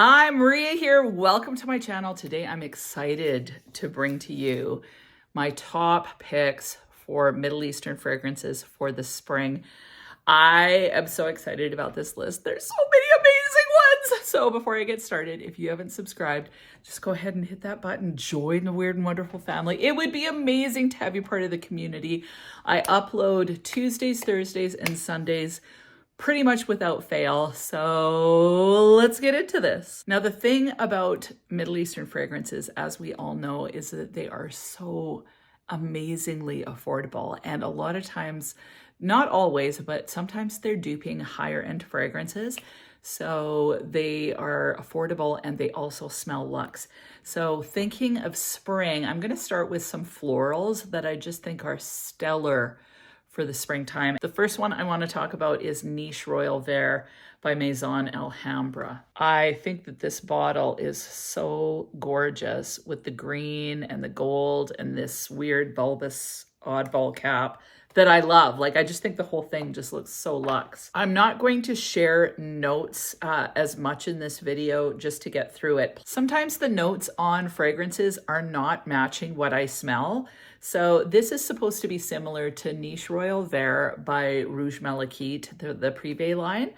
Hi, Maria here. Welcome to my channel. Today I'm excited to bring to you my top picks for Middle Eastern fragrances for the spring. I am so excited about this list. There's so many amazing ones. So before I get started, if you haven't subscribed, just go ahead and hit that button. Join the Weird and Wonderful family. It would be amazing to have you part of the community. I upload Tuesdays, Thursdays, and Sundays pretty much without fail. So let's get into this. Now, the thing about Middle Eastern fragrances, as we all know, is that they are so amazingly affordable. And a lot of times, not always, but sometimes they're duping higher end fragrances. So they are affordable and they also smell luxe. So thinking of spring, I'm going to start with some florals that I just think are stellar for the springtime. The first one I want to talk about is Niche Royal Vert by Maison Alhambra. I think that this bottle is so gorgeous with the green and the gold and this weird bulbous oddball cap that I love. Like, I just think the whole thing just looks so luxe. I'm not going to share notes as much in this video just to get through it. Sometimes the notes on fragrances are not matching what I smell. So this is supposed to be similar to Niche Royal Vert by Rouge Malachite, the Privé line.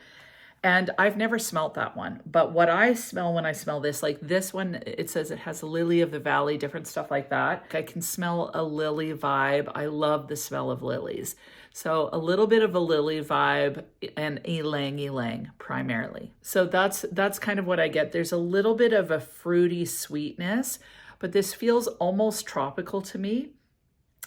And I've never smelt that one. But what I smell when I smell this, like this one, it says it has a lily of the valley, different stuff like that. I can smell a lily vibe. I love the smell of lilies. So a little bit of a lily vibe and ylang ylang primarily. So that's kind of what I get. There's a little bit of a fruity sweetness, but this feels almost tropical to me.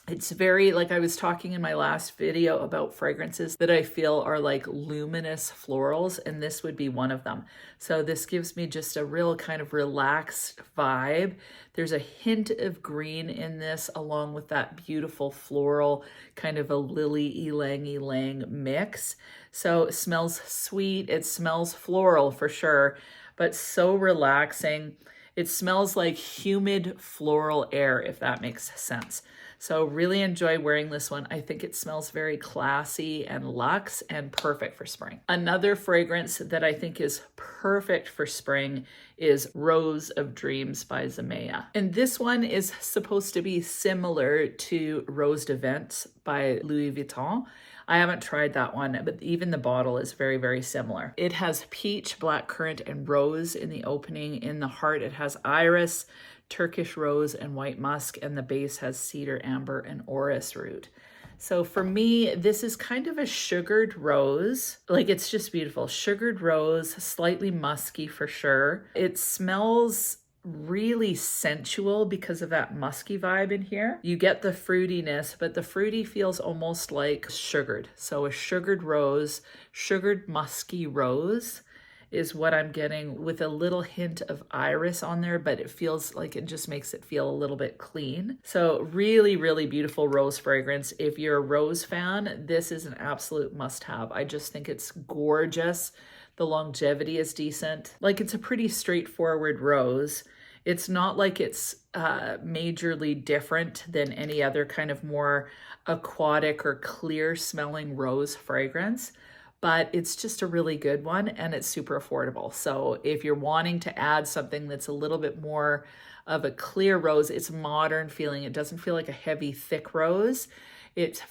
It's very, like I was talking in my last video about fragrances that I feel are like luminous florals, and this would be one of them. So this gives me just a real kind of relaxed vibe. There's a hint of green in this along with that beautiful floral kind of a lily ylang ylang mix. So it smells sweet, it smells floral for sure, but so relaxing. It smells like humid floral air, if that makes sense. So really enjoy wearing this one. I think it smells very classy and luxe and perfect for spring. Another fragrance that I think is perfect for spring is Rose of Dreams by Zamea. And this one is supposed to be similar to Rose de Vents by Louis Vuitton. I haven't tried that one, but even the bottle is very, very similar. It has peach, blackcurrant, and rose in the opening. In the heart, it has iris, Turkish rose, and white musk, and the base has cedar, amber, and orris root. So for me, this is kind of a sugared rose. Like, it's just beautiful. Sugared rose, slightly musky for sure. It smells really sensual because of that musky vibe in here. You get the fruitiness, but the fruity feels almost like sugared. So a sugared rose, sugared musky rose is what I'm getting with a little hint of iris on there, but it feels like it just makes it feel a little bit clean. So really, really beautiful rose fragrance. If you're a rose fan, this is an absolute must-have. I just think it's gorgeous. The longevity is decent. Like, it's a pretty straightforward rose. It's not like it's majorly different than any other kind of more aquatic or clear smelling rose fragrance, but it's just a really good one and it's super affordable. So if you're wanting to add something that's a little bit more of a clear rose, it's modern feeling. It doesn't feel like a heavy, thick rose. It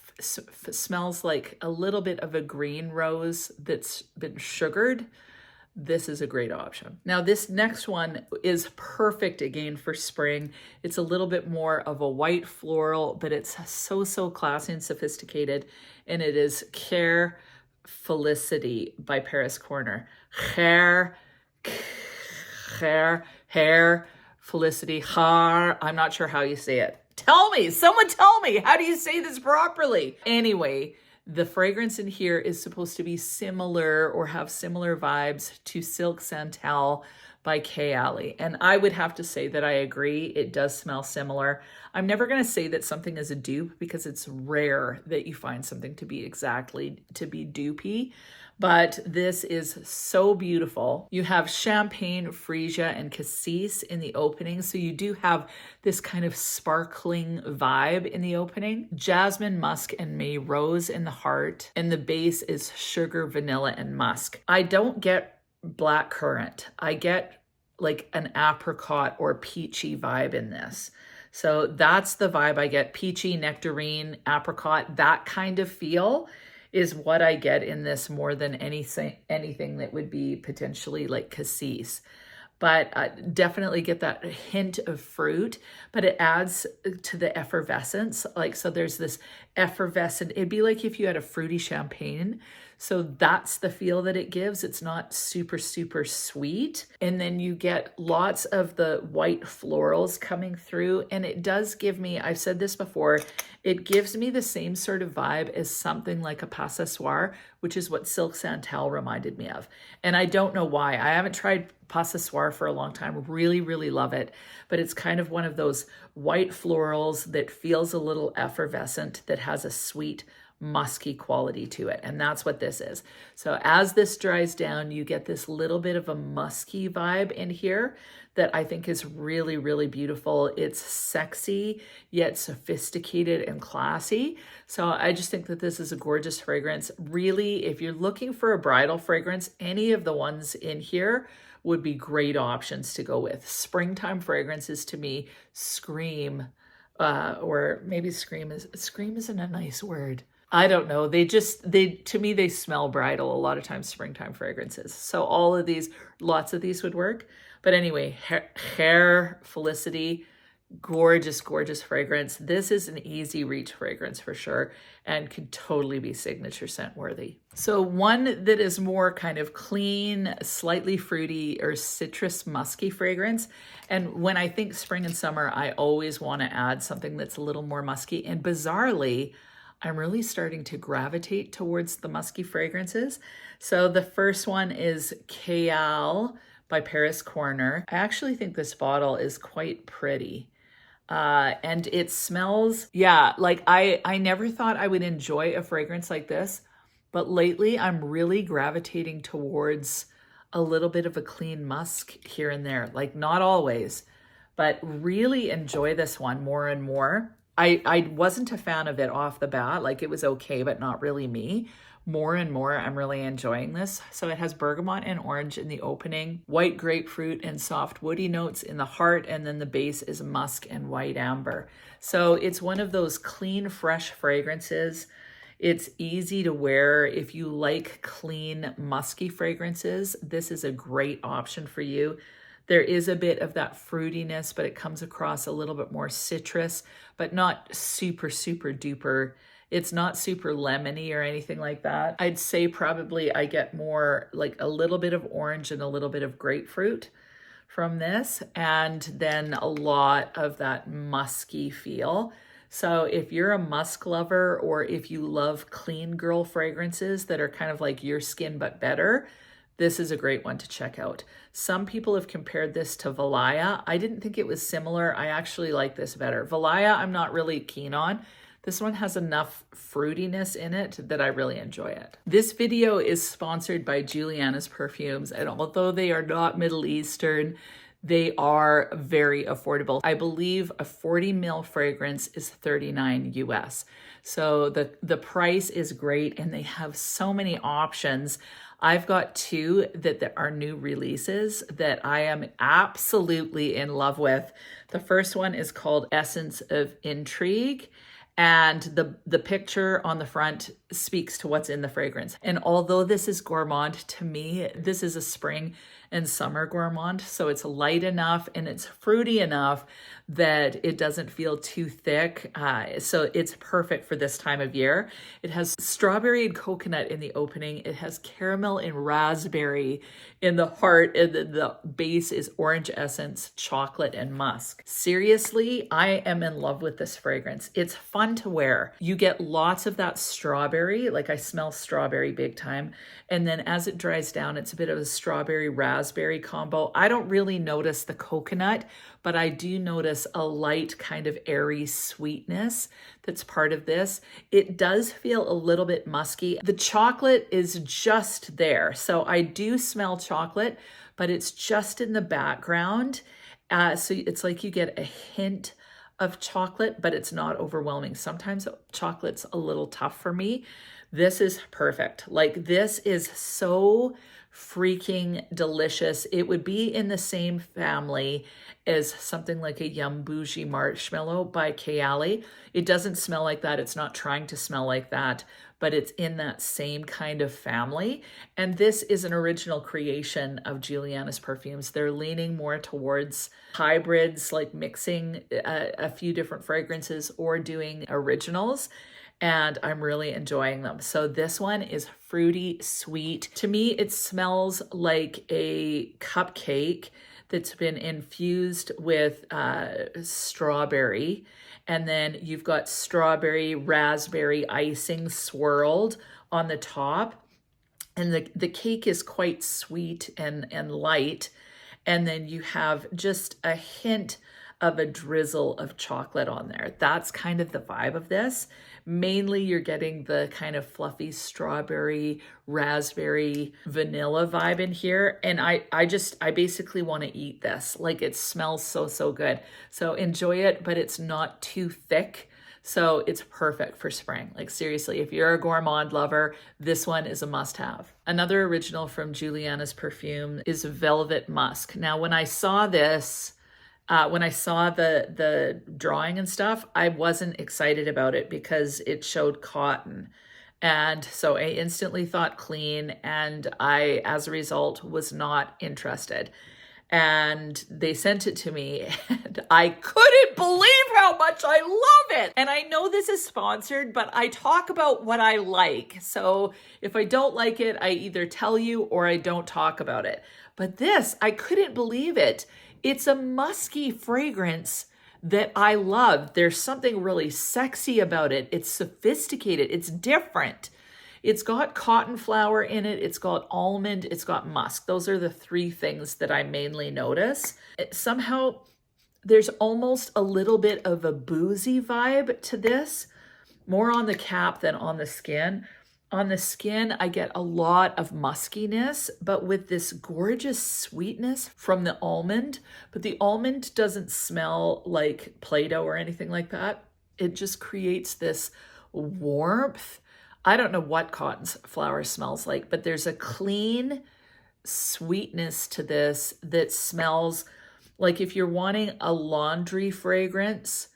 smells like a little bit of a green rose that's been sugared. This is a great option. Now, this next one is perfect again for spring. It's a little bit more of a white floral, but it's so classy and sophisticated. And it is Care Felicity by Paris Corner. Hair Felicity. I'm not sure how you say it. Tell me, someone tell me, how do you say this properly? Anyway, the fragrance in here is supposed to be similar or have similar vibes to Silk Santal by Kay Ali. And I would have to say that I agree. It does smell similar. I'm never going to say that something is a dupe because it's rare that you find something to be dupey. But this is so beautiful. You have champagne, freesia, and cassis in the opening. So you do have this kind of sparkling vibe in the opening. Jasmine, musk, and May rose in the heart. And the base is sugar, vanilla, and musk. I don't get black currant. I get like an apricot or peachy vibe in this. So that's the vibe I get. Peachy, nectarine, apricot, that kind of feel is what I get in this more than anything that would be potentially like cassis. But definitely get that hint of fruit, but it adds to the effervescence. Like, so there's this effervescent, it'd be like if you had a fruity champagne. So that's the feel that it gives. It's not super, super sweet. And then you get lots of the white florals coming through. And it does give me, I've said this before, it gives me the same sort of vibe as something like a Passassoir, which is what Silk Santal reminded me of. And I don't know why. I haven't tried Passassoir for a long time. Really, really love it. But it's kind of one of those white florals that feels a little effervescent, that has a sweet, musky quality to it. And that's what this is. So as this dries down, you get this little bit of a musky vibe in here that I think is really, really beautiful. It's sexy, yet sophisticated and classy. So I just think that this is a gorgeous fragrance. Really, if you're looking for a bridal fragrance, any of the ones in here would be great options to go with. Springtime fragrances to me scream, or maybe scream isn't a nice word. I don't know. To me, they smell bridal a lot of times, springtime fragrances. So all of these, lots of these would work. But anyway, Hair Felicity, gorgeous, gorgeous fragrance. This is an easy reach fragrance for sure, and could totally be signature scent worthy. So one that is more kind of clean, slightly fruity or citrus musky fragrance. And when I think spring and summer, I always want to add something that's a little more musky. And bizarrely, I'm really starting to gravitate towards the musky fragrances. So the first one is Kayal by Paris Corner. I actually think this bottle is quite pretty. And it smells, yeah, like I never thought I would enjoy a fragrance like this, but lately I'm really gravitating towards a little bit of a clean musk here and there, like not always, but really enjoy this one more and more. I wasn't a fan of it off the bat, like it was okay, but not really me. More and more, I'm really enjoying this. So it has bergamot and orange in the opening, white grapefruit and soft woody notes in the heart, and then the base is musk and white amber. So it's one of those clean, fresh fragrances. It's easy to wear. If you like clean, musky fragrances, this is a great option for you. There is a bit of that fruitiness, but it comes across a little bit more citrus, but not super, super duper. It's not super lemony or anything like that. I'd say probably I get more like a little bit of orange and a little bit of grapefruit from this, and then a lot of that musky feel. So if you're a musk lover, or if you love clean girl fragrances that are kind of like your skin but better, this is a great one to check out. Some people have compared this to Valaya. I didn't think it was similar. I actually like this better. Valaya, I'm not really keen on. This one has enough fruitiness in it that I really enjoy it. This video is sponsored by Julianna's Perfumes, and although they are not Middle Eastern, they are very affordable. I believe a 40 ml fragrance is $39 US. So the price is great, and they have so many options. I've got two that are new releases that I am absolutely in love with. The first one is called Essence of Intrigue, and the picture on the front speaks to what's in the fragrance. And although this is gourmand, to me, this is a spring and summer gourmand. So it's light enough and it's fruity enough that it doesn't feel too thick. So it's perfect for this time of year. It has strawberry and coconut in the opening. It has caramel and raspberry in the heart, and the base is orange essence, chocolate, and musk. Seriously, I am in love with this fragrance. It's fun to wear. You get lots of that strawberry, like I smell strawberry big time. And then as it dries down, it's a bit of a strawberry raspberry combo. I don't really notice the coconut, but I do notice a light kind of airy sweetness that's part of this. It does feel a little bit musky. The chocolate is just there. So I do smell chocolate, but it's just in the background. So it's like you get a hint of chocolate, but it's not overwhelming. Sometimes chocolate's a little tough for me. This is perfect. Like, this is so freaking delicious. It would be in the same family as something like a Yum Bougie Marshmallow by Kayali. It doesn't smell like that. It's not trying to smell like that, but it's in that same kind of family. And this is an original creation of Julianna's perfumes. They're leaning more towards hybrids, like mixing a few different fragrances or doing originals. And I'm really enjoying them. So this one is fruity, sweet. To me, it smells like a cupcake that's been infused with strawberry. And then you've got strawberry, raspberry icing swirled on the top. And the cake is quite sweet and light. And then you have just a hint of a drizzle of chocolate on there. That's kind of the vibe of this. Mainly you're getting the kind of fluffy strawberry, raspberry, vanilla vibe in here. And I basically want to eat this. Like, it smells so good. So enjoy it, but it's not too thick. So it's perfect for spring. Like, seriously, if you're a gourmand lover, this one is a must-have. Another original from Julianna's Perfume is Velvet Musk. Now, when I saw this, when I saw the drawing and stuff, I wasn't excited about it because it showed cotton. And so I instantly thought clean, and I, as a result, was not interested. And they sent it to me, and I couldn't believe how much I love it. And I know this is sponsored, but I talk about what I like. So if I don't like it, I either tell you or I don't talk about it. But this, I couldn't believe it. It's a musky fragrance that I love. There's something really sexy about it. It's sophisticated. It's different. It's got cotton flower in it. It's got almond. It's got musk. Those are the three things that I mainly notice. Somehow there's almost a little bit of a boozy vibe to this, more on the cap than on the skin. On the skin, I get a lot of muskiness, but with this gorgeous sweetness from the almond. But the almond doesn't smell like Play-Doh or anything like that. It just creates this warmth. I don't know what cotton flower smells like, but there's a clean sweetness to this that smells like if you're wanting a laundry fragrance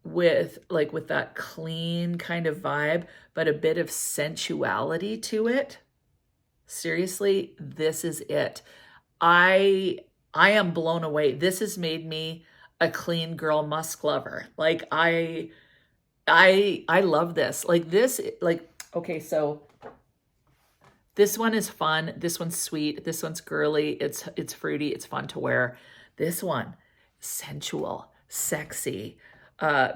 with that clean kind of vibe, but a bit of sensuality to it. Seriously, this is it. I am blown away. This has made me a clean girl musk lover. Like, I love this. Like this, like, okay, so this one is fun. This one's sweet. This one's girly. It's fruity. It's fun to wear. This one, sensual, sexy,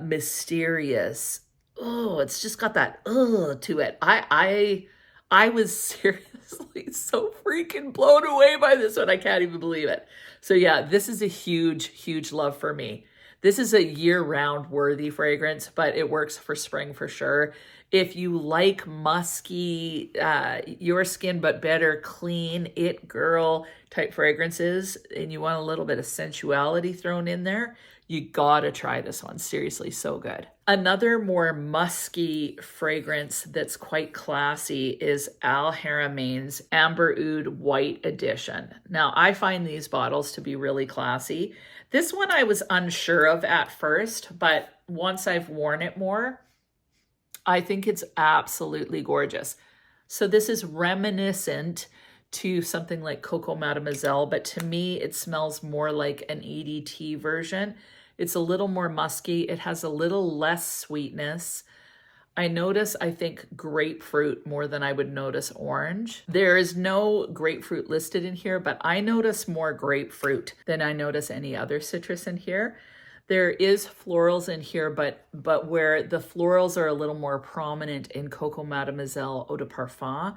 mysterious. Oh, it's just got that to it. I was seriously so freaking blown away by this one. I can't even believe it. So yeah, this is a huge love for me. This is a year-round worthy fragrance, but it works for spring for sure. If you like musky, your skin but better, clean, it girl type fragrances, and you want a little bit of sensuality thrown in there, you gotta try this one. Seriously, so good. Another more musky fragrance that's quite classy is Alharamain's Amber Oud White Edition. Now, I find these bottles to be really classy. This one I was unsure of at first, but once I've worn it more, I think it's absolutely gorgeous. So this is reminiscent to something like Coco Mademoiselle, but to me, it smells more like an EDT version. It's a little more musky. It has a little less sweetness. I notice, I think, grapefruit more than I would notice orange. There is no grapefruit listed in here, but I notice more grapefruit than I notice any other citrus in here. There is florals in here, but where the florals are a little more prominent in Coco Mademoiselle Eau de Parfum.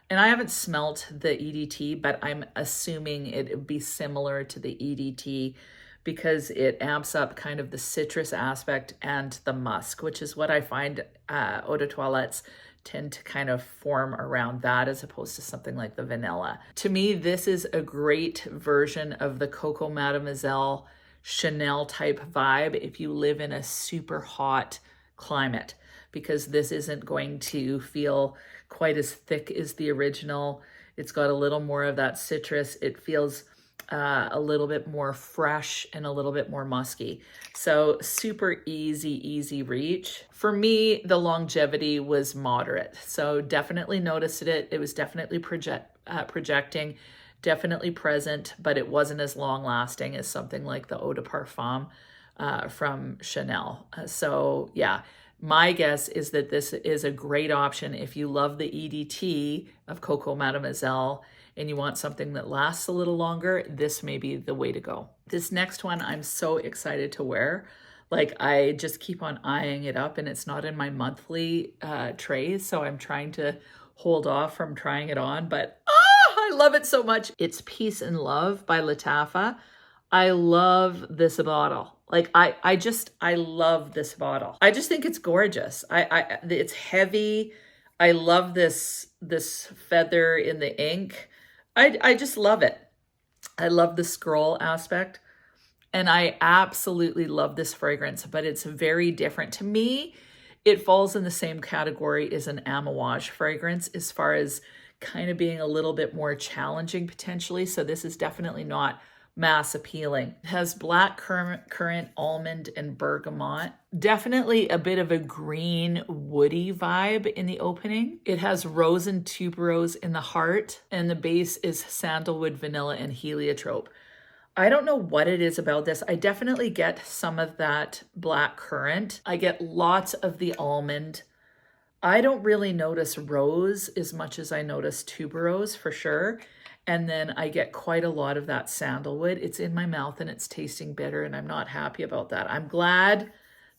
And I haven't smelt the EDT, but I'm assuming it would be similar to the EDT because it amps up kind of the citrus aspect and the musk, which is what I find eau de toilettes tend to kind of form around that as opposed to something like the vanilla. To me, this is a great version of the Coco Mademoiselle Chanel type vibe if you live in a super hot climate, because this isn't going to feel quite as thick as the original. It's got a little more of that citrus. It feels a little bit more fresh and a little bit more musky. So super easy reach. For me, the longevity was moderate. So definitely noticed it. It was definitely projecting, definitely present, but it wasn't as long lasting as something like the Eau de Parfum from Chanel. So yeah, my guess is that this is a great option if you love the EDT of Coco Mademoiselle and you want something that lasts a little longer. This may be the way to go. This next one I'm so excited to wear. Like, I just keep on eyeing it up, and it's not in my monthly trays, so I'm trying to hold off from trying it on, but I love it so much. It's Peace and Love by Lattafa. I love this bottle. Like, I love this bottle. I just think it's gorgeous. It's heavy. I love this feather in the ink. I just love it. I love the scroll aspect. And I absolutely love this fragrance, but it's very different. To me, it falls in the same category as an Amouage fragrance as far as kind of being a little bit more challenging potentially. So this is definitely not mass appealing. It has black currant, almond, and bergamot. Definitely a bit of a green, woody vibe in the opening. It has rose and tuberose in the heart, and the base is sandalwood, vanilla, and heliotrope. I don't know what it is about this. I definitely get some of that black currant. I get lots of the almond. I don't really notice rose as much as I notice tuberose for sure. And then I get quite a lot of that sandalwood. It's in my mouth and it's tasting bitter, and I'm not happy about that. I'm glad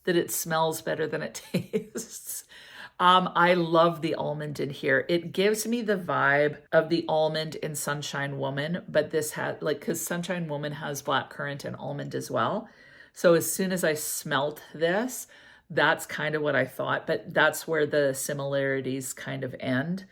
that it smells better than it tastes. I love the almond in here. It gives me the vibe of the almond in Sunshine Woman, but this had, like, because Sunshine Woman has black currant and almond as well. So as soon as I smelt this, that's kind of what I thought, but that's where the similarities kind of end.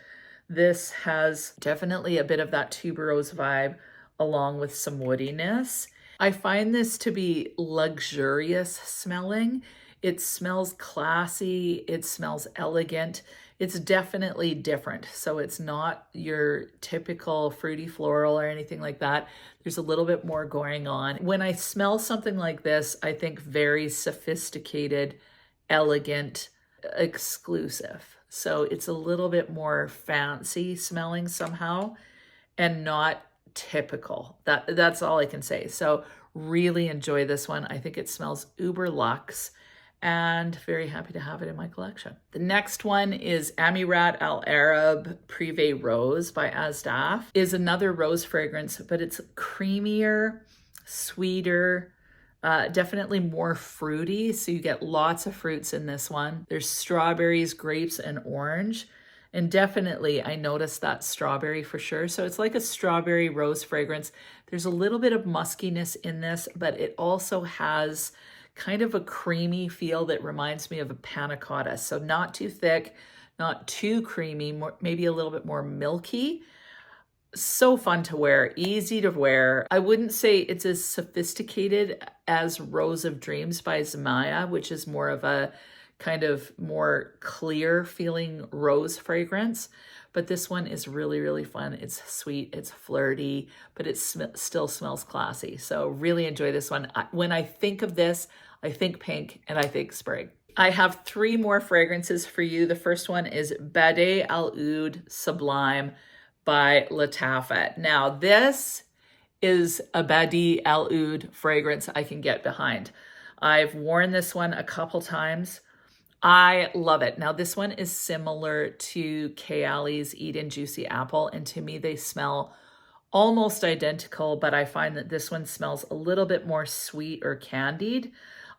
This has definitely a bit of that tuberose vibe along with some woodiness. I find this to be luxurious smelling. It smells classy. It smells elegant. It's definitely different. So it's not your typical fruity floral or anything like that. There's a little bit more going on. When I smell something like this, I think very sophisticated, elegant, exclusive. So it's a little bit more fancy smelling somehow and not typical. That's all I can say. So really enjoy this one. I think it smells uber luxe and very happy to have it in my collection. The next one is Amirat Al Arab Privé Rose by Asdaf. Is another rose fragrance, but it's creamier, sweeter, definitely more fruity. So you get lots of fruits in this one. There's strawberries, grapes, and orange. And definitely I noticed that strawberry for sure. So it's like a strawberry rose fragrance. There's a little bit of muskiness in this, but it also has kind of a creamy feel that reminds me of a panna cotta. So not too thick, not too creamy, more, maybe a little bit more milky. So fun to wear, easy to wear. I wouldn't say it's as sophisticated as Rose of Dreams by Zamaya, which is more of a kind of more clear feeling rose fragrance. But this one is really fun. It's sweet, it's flirty, but it still smells classy. So really enjoy this one. When I think of this, I think pink and I think spring. I have 3 more fragrances for you. The first one is Bade Al Oud Sublime by Lattafa. Now this is a Bade Al Oud fragrance I can get behind. I've worn this one a couple times. I love it. Now this one is similar to Kayali's Eat and Juicy Apple, and to me they smell almost identical, but I find that this one smells a little bit more sweet or candied.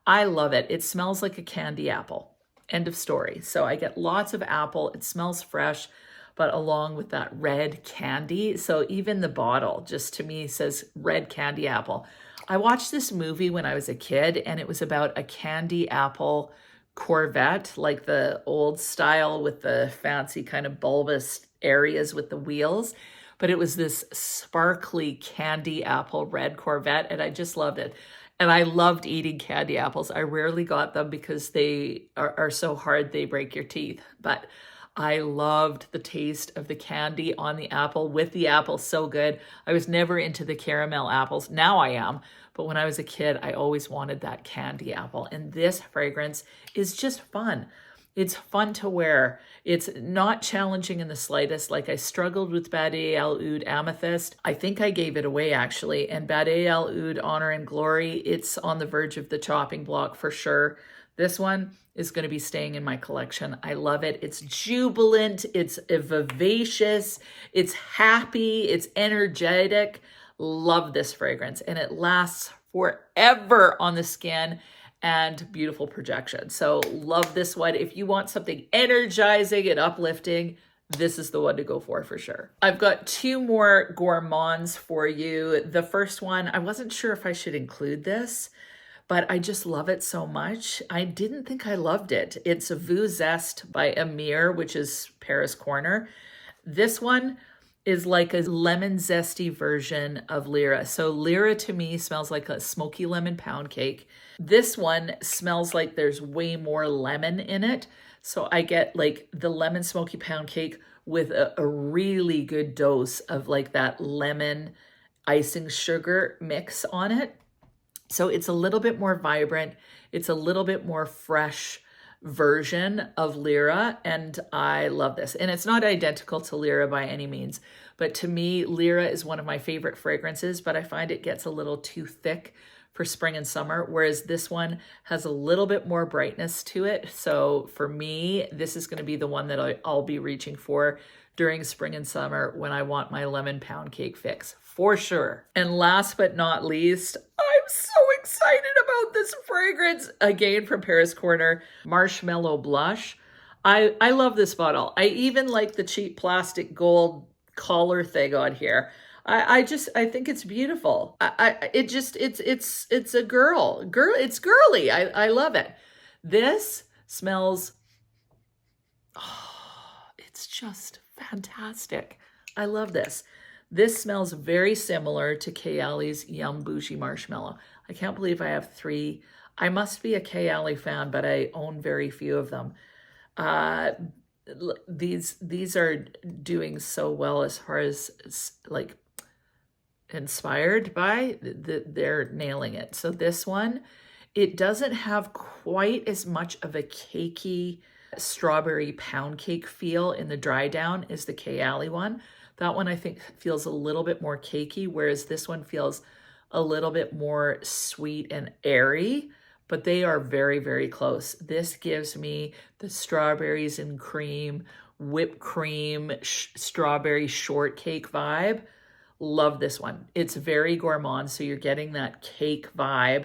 I love it. It smells like a candy apple. End of story. So I get lots of apple. It smells fresh, but along with that red candy. So even the bottle just to me says red candy apple. I watched this movie when I was a kid, and it was about a candy apple Corvette, like the old style with the fancy kind of bulbous areas with the wheels. But it was this sparkly candy apple red Corvette, and I just loved it. And I loved eating candy apples. I rarely got them because they are so hard they break your teeth. But I loved the taste of the candy on the apple with the apple. So good. I was never into the caramel apples. Now I am. But when I was a kid, I always wanted that candy apple. And this fragrance is just fun. It's fun to wear. It's not challenging in the slightest. Like, I struggled with Bade El Oud Amethyst. I think I gave it away actually. And Bade El Oud Honor and Glory, it's on the verge of the chopping block for sure. This one is going to be staying in my collection. I love it. It's jubilant. It's vivacious. It's happy. It's energetic. Love this fragrance. And it lasts forever on the skin and beautiful projection. So love this one. If you want something energizing and uplifting, this is the one to go for sure. I've got two more gourmands for you. The first one, I wasn't sure if I should include this, but I just love it so much. I didn't think I loved it. It's Vous Zest by Amir, which is Paris Corner. This one is like a lemon zesty version of Lyra. So Lyra to me smells like a smoky lemon pound cake. This one smells like there's way more lemon in it. So I get like the lemon smoky pound cake with a really good dose of like that lemon icing sugar mix on it. So it's a little bit more vibrant. It's a little bit more fresh version of Lyra, and I love this. And it's not identical to Lyra by any means, but to me, Lyra is one of my favorite fragrances, but I find it gets a little too thick for spring and summer, whereas this one has a little bit more brightness to it. So for me, this is going to be the one that I'll be reaching for during spring and summer when I want my lemon pound cake fix, for sure. And last but not least, I'm so excited about this fragrance, again from Paris Corner, Marshmallow Blush. I love this bottle. I even like the cheap plastic gold collar thing on here. I think it's beautiful. It's a girl, it's girly. I love it. This smells, it's just fantastic. I love this. This smells very similar to Kayali's Yum Bougie Marshmallow. I can't believe I have three. I must be a Kayali fan, but I own very few of them. These are doing so well as far as like inspired by, they're nailing it. So this one, it doesn't have quite as much of a cakey strawberry pound cake feel in the dry down as the Kayali one. That one I think feels a little bit more cakey, whereas this one feels a little bit more sweet and airy, but they are very, very close. This gives me the strawberries and cream, whipped cream, strawberry shortcake vibe. Love this one. It's very gourmand, so you're getting that cake vibe,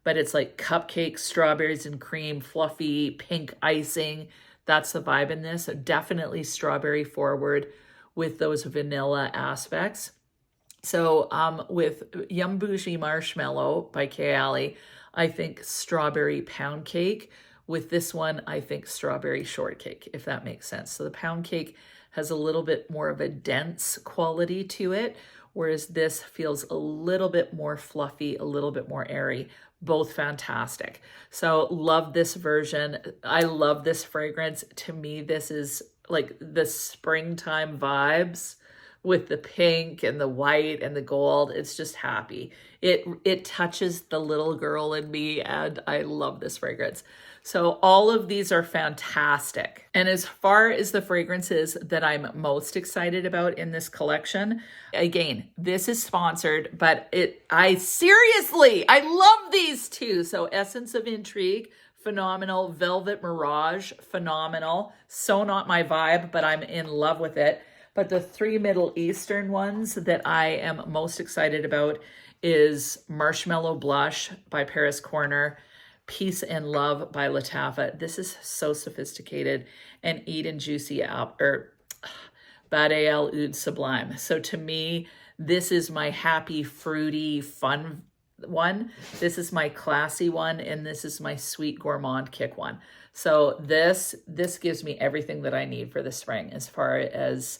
but it's like cupcake, strawberries and cream, fluffy, pink icing. That's the vibe in this. So definitely strawberry forward with those vanilla aspects. So with Yum Bougie Marshmallow by Kayali, I think strawberry pound cake. With this one, I think strawberry shortcake, if that makes sense. So the pound cake has a little bit more of a dense quality to it, whereas this feels a little bit more fluffy, a little bit more airy. Both fantastic. So love this version. I love this fragrance. To me, this is like the springtime vibes with the pink and the white and the gold. It's just happy. It touches the little girl in me, and I love this fragrance. So all of these are fantastic. And as far as the fragrances that I'm most excited about in this collection, again, this is sponsored, but I love these two. So Essence of Intrigue, phenomenal. Velvet Mirage, phenomenal. So not my vibe, but I'm in love with it. But the three Middle Eastern ones that I am most excited about is Marshmallow Blush by Paris Corner, Peace and Love by Lattafa. This is so sophisticated. And Eat and Juicy Bade El Oud Sublime. So to me, this is my happy, fruity, fun one. This is my classy one, and this is my sweet gourmand kick one. So this gives me everything that I need for the spring as far as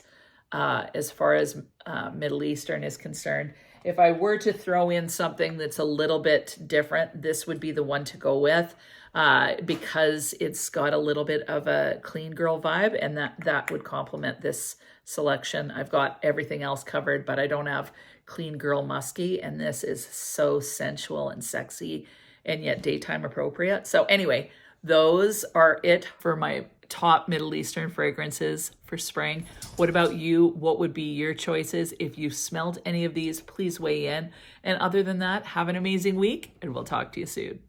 Middle Eastern is concerned. if I were to throw in something that's a little bit different, this would be the one to go with, because it's got a little bit of a clean girl vibe, and that would complement this selection. I've got everything else covered, but I don't have clean girl musky, and this is so sensual and sexy and yet daytime appropriate. So anyway, those are it for my top Middle Eastern fragrances for spring. What about you? What would be your choices? If you smelled any of these, please weigh in. And other than that, have an amazing week, and we'll talk to you soon.